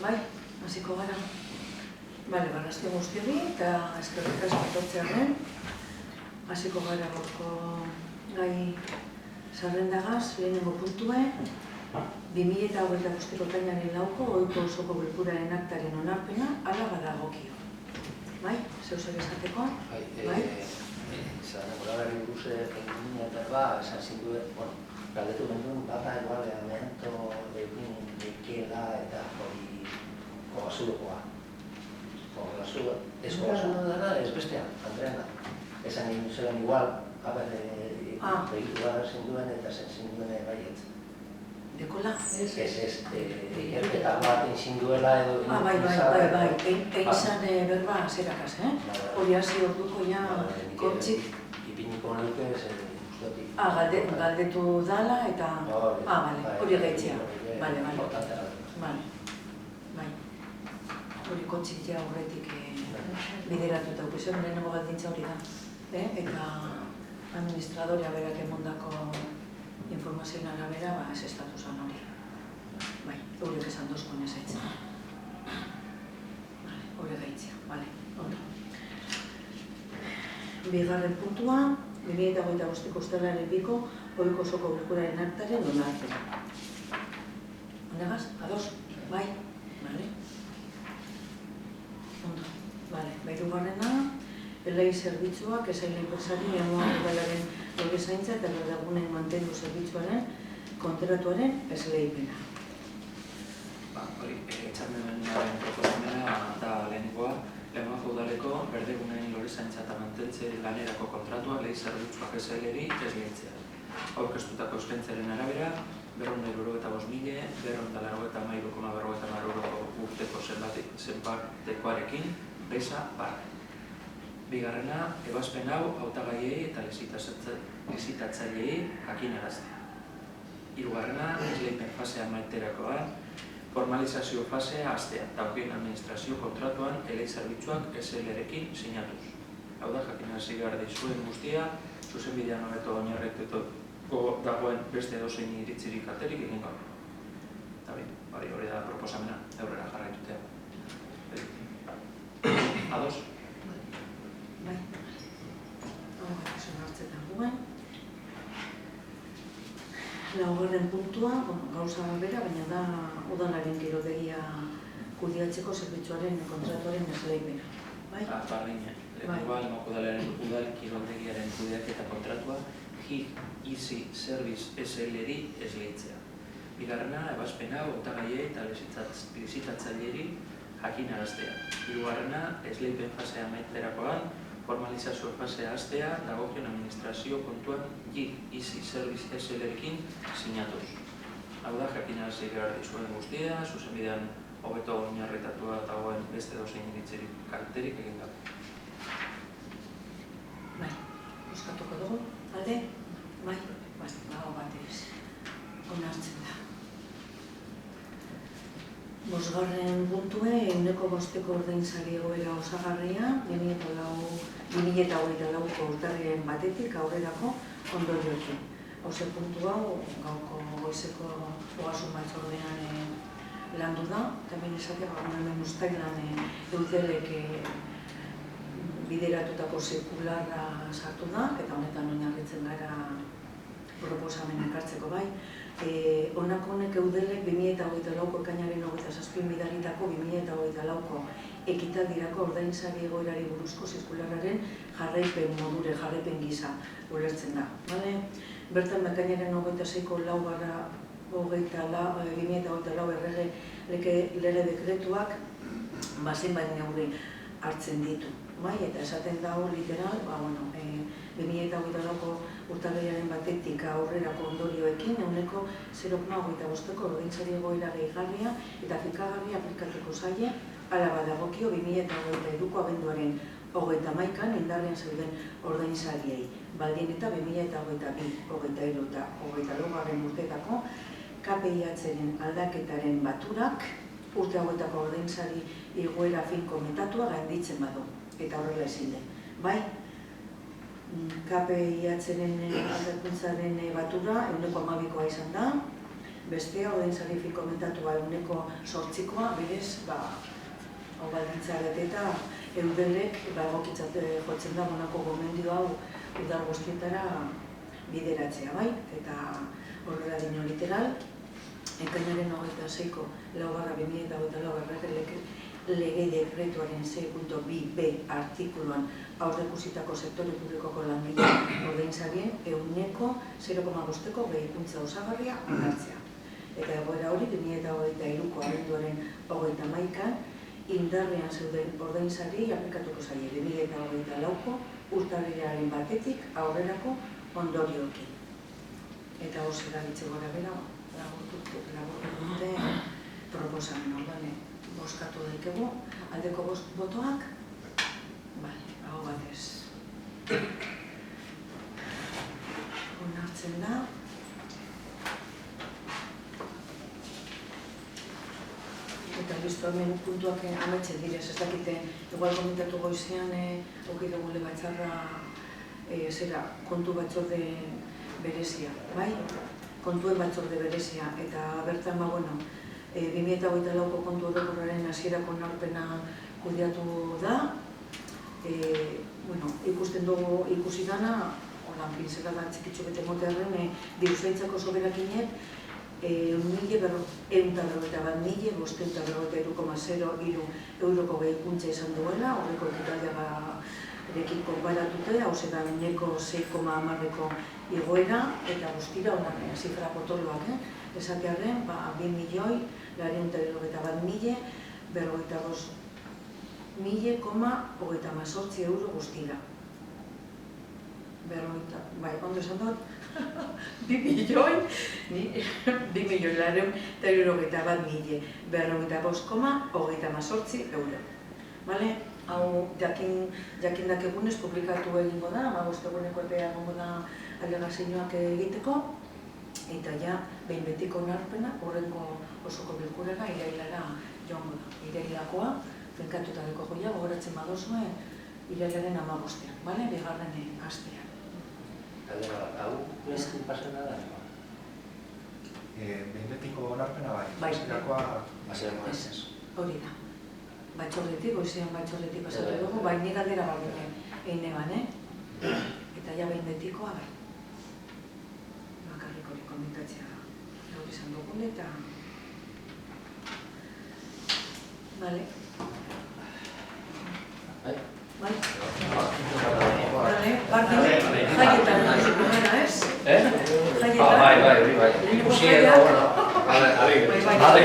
bai, hasiko gara. Bale, barrazte guztiori eta eskerrik asko etortzearen. Hasiko gara gorko gai zerrendagaz, lehenengo puntue. 2025ko ekainaren 4ko ohiko osoko bilkuraren aktaren onarpena hala badagokio. Bai, zeu zer esateko? Bai, zanemoralari buruz egin eta esan zinduen, galdetu benduen, bata egualeamento egin dekiela eta hori kogazulokoa. Ez kogazulo dara, ez bestean, Andreana. Esan egin zelan igual, begitu gara zinduen eta zen zinduen baietz. Dekola? Ez, ikerketa bat inzinduela edo... Bai, egizan berba zerakaz, hori hasi orduko ja kontzik... Ipiniko nuke zen guztotik. Galdetu dala eta... hori gaitzea. Bai. Hori kontzik ja horretik bideratuta ukizen, lehenengo galdintza hori da. Eta administradorea berak emondako informazioen arabera, ez estatusan hori. Bai, horiek esan dozkoen ez aitzen. Hori gaitzea, ondo. Bigarren puntua, 2025ko ustelaren 2ko ohiko osoko bilkuraren aktaren onarpena. Honegaz, ados? Bai? Ondo. Hirugarrena, elei zerbitzuak esaile enpresari emuan udalaren lege zaintza eta berdagunen mantendu zerbitzuaren kontratuaren esleipena. Hori, etxarmenaren proposamena da lehenengoa, Lemoako udaleko berdegunen lore zaintza eta mantentze lanerako kontratua lehi zerbitzuak esaileri esleitzea. Aurkeztutako eskaintzaren arabera, 495.000, 483,50 urteko zenbatekoarekin, beza barra. Bigarrena, ebazpen hau hautagaiei eta lizitatzaileei jakinaraztea. Hirugarrena, esleipen fasea amaiterakoan, formalizazio fasea hastea, daukien administrazio kontratuan elei zerbitzuak SL-rekin sinatuz. Hau da, jakinarazi behar dizuen guztia, zuzenbidean hobeto oinarrituko dagoen beste edozein iritzirik aterik egin gaur. Eta hori da proposamena, aurrera jarraitutea. Ados? Bai. Hau esan hartzetan guen. Laugarren puntua, gauza bera, baina da udalaren girodegia kudeatzeko zerbitzuaren kontratuaren esleipena. Bai? Bardina. Lehenengoa, Lemoako udal girodegiaren kudeaketa kontratua HIG Easy Service SL-eri esleitzea. Bigarrena, ebazpen hau hautagaiei eta lizitatzaileei jakinaraztea. Hirugarrena, esleipen fasea amaiterakoan, formalizazio fasea hastea, dagokion administrazio kontuan HIG Easy Service SL-rekin sinatuz. Hau da, jakinarazi behar dizuen guztia, zuzenbidean hobeto oinarritatua dagoen beste edozein iritzirik kalterik egin gabe. Bai, bozkatuko dugu, alde? Bai, dago bat ez, onartzen da. Bosgarren puntue, 105ko ordainsari egoera osagarria, 2024ko urtarriaren batetik aurrerako ondorioekin. Hauze puntu hau, gauko goizeko ogasun batzordean landu da, eta hemen esatea, hemen ustailan eudelek bideratutako zirkularra sartu da, eta honetan oinarritzen gara proposamen ekartzeko bai. Honako honek eudelek 2024ko ekainaren 27 bidalitako 2024ko ekitaldirako ordainsari egoerari buruzko zirkularraren jarraipen gisa ulertzen da. Bertan ekainaren 26ko 2024 errege lege dekretuak zenbait neurri hartzen ditu. Eta esaten dago literal, 2024ko urtarriaren batetik aurrerako ondorioekin ehuneko 0,25ko ordainsari egoera gehigarria eta finkagarria aplikatuko zaie hala badagokio 2022ko abenduaren 31an indarrean zeuden ordainsariei. Baldin eta 2022, 2023 eta 2024 urteetako KPI-aren aldaketaren baturak urte hauetako ordainsari igoera finko metatua gainditzen badu. Eta horrela ezin den. Bai, KPI-aren aldakuntzaren batura 12,2koa izan da, Bestea, ordainsari komentatua eguneko 8koa, berez, hau baldintza beteta, eudelek egokitzat jotzen da monako gomendio hau udal guztietara bideratzea, bai? Eta horrela dino literal, ekainaren 26ko 4/2024 lege dekretuaren 6.2b artikuluan aurreikusitako sektore publikoko langile ordainsarien ehuneko 0,5ko gehikuntza osagarria onartzea. Eta egoera hori 2023ko abenduaren 31an indarrean zeuden ordainsariei aplikatuko zaie 2024ko urtarrilaren 1 aurrerako ondorioekin. Eta hor erabiltze gora bera, laburtu dute proposamen orduan bozkatu daikegu, aldeko botoak, hau batez. Onartzen da. Eta listo, hemen puntuak ametxe direz, ez dakite, igual komentatu goizean, hoki dugu batzarra, kontu batzorde berezia, bai? Kontuen batzorde berezia, eta bertan, 2024ko kontu orokorraren hasierako onarpena kudeatu da. Ikusten dugu ikusi dana, holan pinzelada txikitxo bete motearen, diruzaintzako soberakinek 1.541.553,03 euroko gehikuntza izan duela, horreko ekitaldiagarekin konparatute, hau zedan uneko 6,10ko igoera, eta guztira honan zifra potoloak, esatearen 2.441.055,18 euro guztira. Ondo esan dut? 2.441.055,18 euro. Hau jakin dakegunez publikatu egingo da, 15 eguneko epea egongo da alegazioak egiteko, eta ja, behin betiko onarpena, horrengo osoko bilkurera, irailara joango da. Irailakoa, finkatuta deko joia, gogoratzen badozue, irailaren 15, bigarren astean. Hau, nezkin pasena da? Behin betiko onarpena bai. Bai. Ez. Hori da. Batxorretik, goizean batxorretik pasatu dugu, bai ni galdera bat egin eban, eta ja behin betikoa bai. Bakarrik hori komentatzea gaur izan dugun eta... Bale. Bai? Bai? Bale, jaietan gara ez? Jaietan? Bai. Ikusi edo, bueno. Bai.